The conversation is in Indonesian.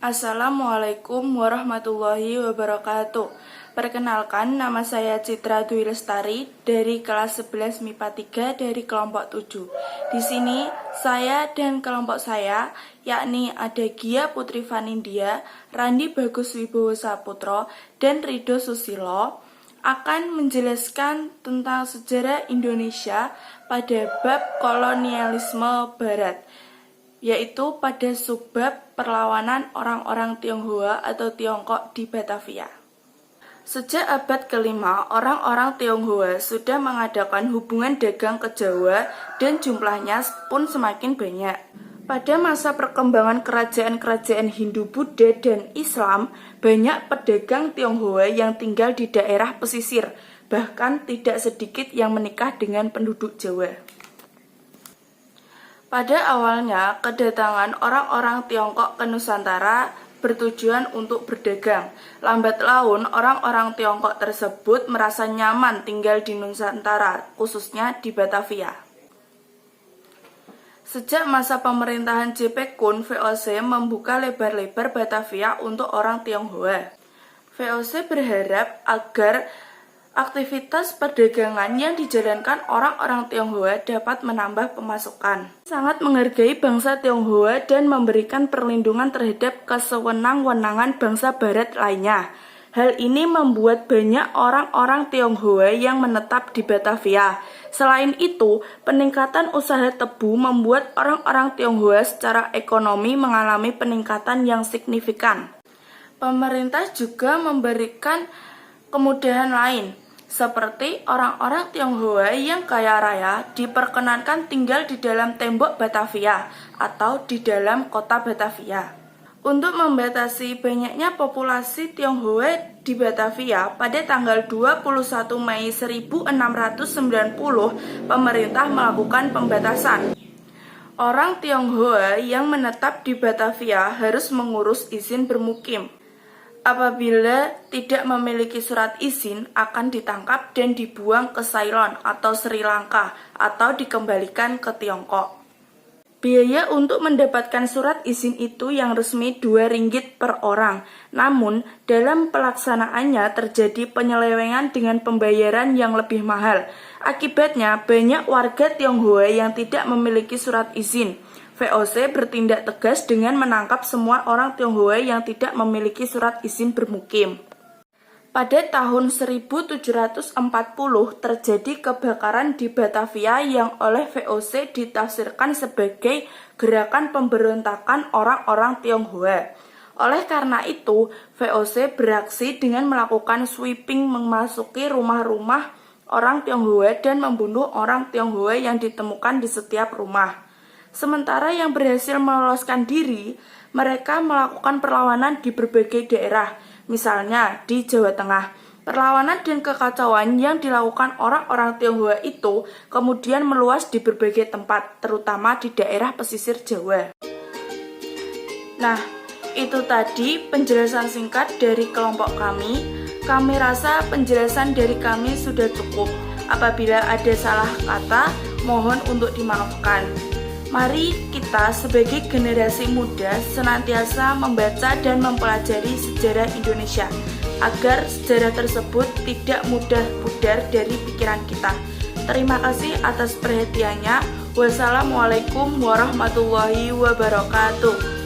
Assalamualaikum warahmatullahi wabarakatuh. Perkenalkan, nama saya Citra Dwi Lestari dari kelas 11 MIPA 3 dari kelompok 7. Di sini, saya dan kelompok saya, yakni ada Gia Putri Vanindya, Randi Bagus Wibowo Saputro, dan Rido Susilo, akan menjelaskan tentang sejarah Indonesia pada bab kolonialisme Barat, yaitu pada subbab perlawanan orang-orang Tionghoa atau Tiongkok di Batavia. Sejak abad kelima, orang-orang Tionghoa sudah mengadakan hubungan dagang ke Jawa dan jumlahnya pun semakin banyak. Pada masa perkembangan kerajaan-kerajaan Hindu, Buddha, dan Islam, banyak pedagang Tionghoa yang tinggal di daerah pesisir, bahkan tidak sedikit yang menikah dengan penduduk Jawa. Pada awalnya, kedatangan orang-orang Tiongkok ke Nusantara bertujuan untuk berdagang. Lambat laun, orang-orang Tiongkok tersebut merasa nyaman tinggal di Nusantara, khususnya di Batavia. Sejak masa pemerintahan J.P. Kuhn, VOC membuka lebar-lebar Batavia untuk orang Tionghoa. VOC berharap agar aktivitas perdagangan yang dijalankan orang-orang Tionghoa dapat menambah pemasukan. Sangat menghargai bangsa Tionghoa dan memberikan perlindungan terhadap kesewenang-wenangan bangsa Barat lainnya. Hal ini membuat banyak orang-orang Tionghoa yang menetap di Batavia. Selain itu, peningkatan usaha tebu membuat orang-orang Tionghoa secara ekonomi mengalami peningkatan yang signifikan. Pemerintah juga memberikan kemudahan lain, seperti orang-orang Tionghoa yang kaya raya diperkenankan tinggal di dalam tembok Batavia atau di dalam kota Batavia. Untuk membatasi banyaknya populasi Tionghoa di Batavia, pada tanggal 21 Mei 1690, pemerintah melakukan pembatasan. Orang Tionghoa yang menetap di Batavia harus mengurus izin bermukim. Apabila tidak memiliki surat izin, akan ditangkap dan dibuang ke Ceylon atau Sri Lanka atau dikembalikan ke Tiongkok. Biaya untuk mendapatkan surat izin itu yang resmi Rp2 per orang. Namun, dalam pelaksanaannya terjadi penyelewengan dengan pembayaran yang lebih mahal. Akibatnya, banyak warga Tionghoa yang tidak memiliki surat izin. VOC bertindak tegas dengan menangkap semua orang Tionghoa yang tidak memiliki surat izin bermukim. Pada tahun 1740 terjadi kebakaran di Batavia yang oleh VOC ditafsirkan sebagai gerakan pemberontakan orang-orang Tionghoa. Oleh karena itu, VOC beraksi dengan melakukan sweeping memasuki rumah-rumah orang Tionghoa dan membunuh orang Tionghoa yang ditemukan di setiap rumah. Sementara yang berhasil meloloskan diri, mereka melakukan perlawanan di berbagai daerah, misalnya di Jawa Tengah. Perlawanan dan kekacauan yang dilakukan orang-orang Tionghoa itu kemudian meluas di berbagai tempat, terutama di daerah pesisir Jawa. Nah, itu tadi penjelasan singkat dari kelompok kami. Kami rasa penjelasan dari kami sudah cukup. Apabila ada salah kata, mohon untuk dimaafkan. Mari kita sebagai generasi muda senantiasa membaca dan mempelajari sejarah Indonesia, agar sejarah tersebut tidak mudah pudar dari pikiran kita. Terima kasih atas perhatiannya. Wassalamualaikum warahmatullahi wabarakatuh.